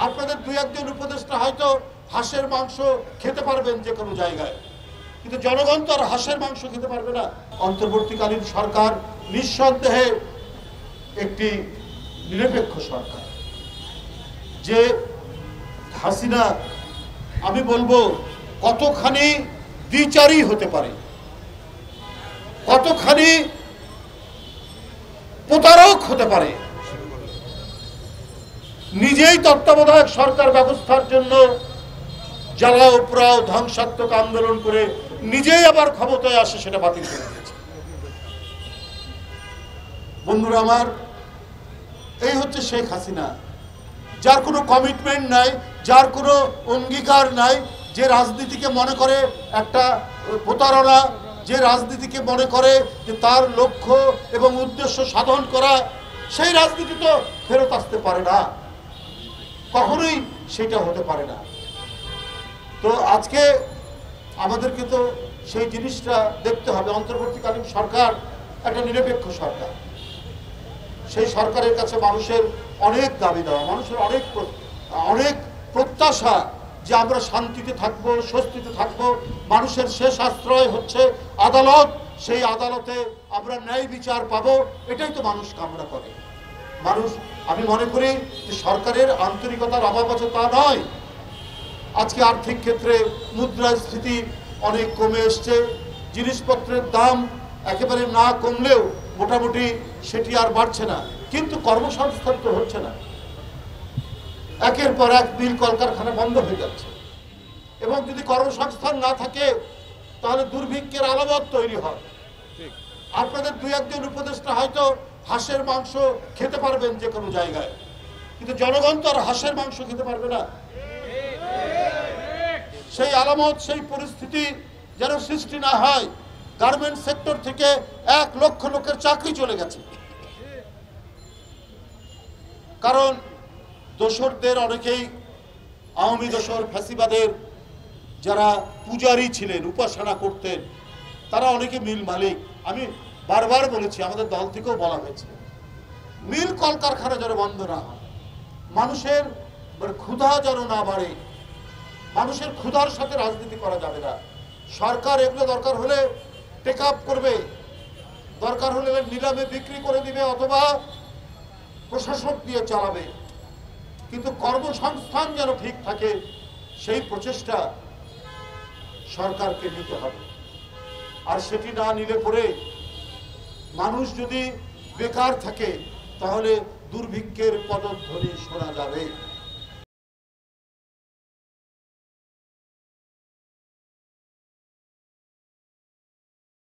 আপনাদের দুই একজন উপদেষ্টা হয়তো হাঁসের মাংস খেতে পারবেন যে কোনো জায়গায়, কিন্তু জনগণ তো আর হাঁসের মাংস খেতে পারবে না। অন্তর্বর্তীকালীন সরকার নিঃসন্দেহে একটি নিরপেক্ষ সরকার। যে হাসিনা আমি বলবো কতখানি দ্বিচারী হতে পারে, কতখানি প্রতারক হতে পারে, নিজেই তত্ত্বাবধায়ক সরকার ব্যবস্থার জন্য জ্বালাও পোড়াও ধ্বংসাত্মক আন্দোলন করে নিজেই আবার ক্ষমতায় আসে সেটা বাতিল করে দিয়েছে। বন্ধুরা আমার, এই হচ্ছে শেখ হাসিনা, যার কোনো কমিটমেন্ট নাই, যার কোনো অঙ্গীকার নাই, যে রাজনীতিকে মনে করে একটা প্রতারণা, যে রাজনীতিকে মনে করে যে তার লক্ষ্য এবং উদ্দেশ্য সাধন করা, সেই রাজনীতি তো ফেরত আসতে পারে না, কখনোই সেটা হতে পারে না। তো আজকে আমাদেরকে তো সেই জিনিসটা দেখতে হবে। অন্তর্বর্তীকালীন সরকার একটা নিরপেক্ষ সরকার, সেই সরকারের কাছে মানুষের অনেক দাবি দেওয়া, মানুষের অনেক প্রত্যাশা যে আমরা শান্তিতে থাকবো, স্বস্তিতে থাকবো। মানুষের শেষ আশ্রয় হচ্ছে আদালত, সেই আদালতে আমরা ন্যায় বিচার পাবো, এটাই তো মানুষ কামনা করে। মানুষ, আমি মনে করি যে সরকারের আন্তরিকতার অভাব আছে তা নয়। আজকে আর্থিক ক্ষেত্রে মুদ্রাস্ফীতি অনেক কমে এসছে, জিনিসপত্রের দাম একেবারে না কমলেও মোটামুটি সেটি আর বাড়ছে না, কিন্তু কর্মসংস্থান তো হচ্ছে না। একের পর এক মিল কলকারখানা বন্ধ হয়ে যাচ্ছে, এবং যদি কর্মসংস্থান না থাকে তাহলে দুর্ভিক্ষের আলামত তৈরি হয়। আপনাদের দুই একজন উপদেষ্টা হয়তো হাঁসের মাংস খেতে পারবেন যে কোনো জায়গায়, কিন্তু জনগণ তো আর হাঁসের মাংস খেতে পারবে না। সেই আলামত, সেই পরিস্থিতি যেন সৃষ্টি না হয়। গার্মেন্টস সেক্টর থেকে 1 লক্ষ লোকের চাকরি চলে গেছে, কারণ দোসরদের অনেকেই আওয়ামী দোসর, ফ্যাসিবাদের যারা পূজারী ছিলেন, উপাসনা করতেন, তারা অনেকে মিল মালিক। আমি বারবার বলেছি, আমাদের দল থেকেও বলা হয়েছে, মিল কলকারখানা যেন বন্ধ না হয়, মানুষের ক্ষুধা যেন না বাড়ে। মানুষের ক্ষুধার সাথে রাজনীতি করা যাবে না। সরকার এগুলো দরকার হলে টেক আপ করবে, দরকার হলে নিলামে বিক্রি করে দিবে, অথবা প্রশাসক দিয়ে চালাবে, কিন্তু কর্মসংস্থান যেন ঠিক থাকে সেই প্রচেষ্টা সরকারকে নিতে হবে। আর সেটি না নিলে পরে মানুষ যদি বেকার থাকে তাহলে দুর্ভিক্ষের পদধ্বনি শোনা যাবে।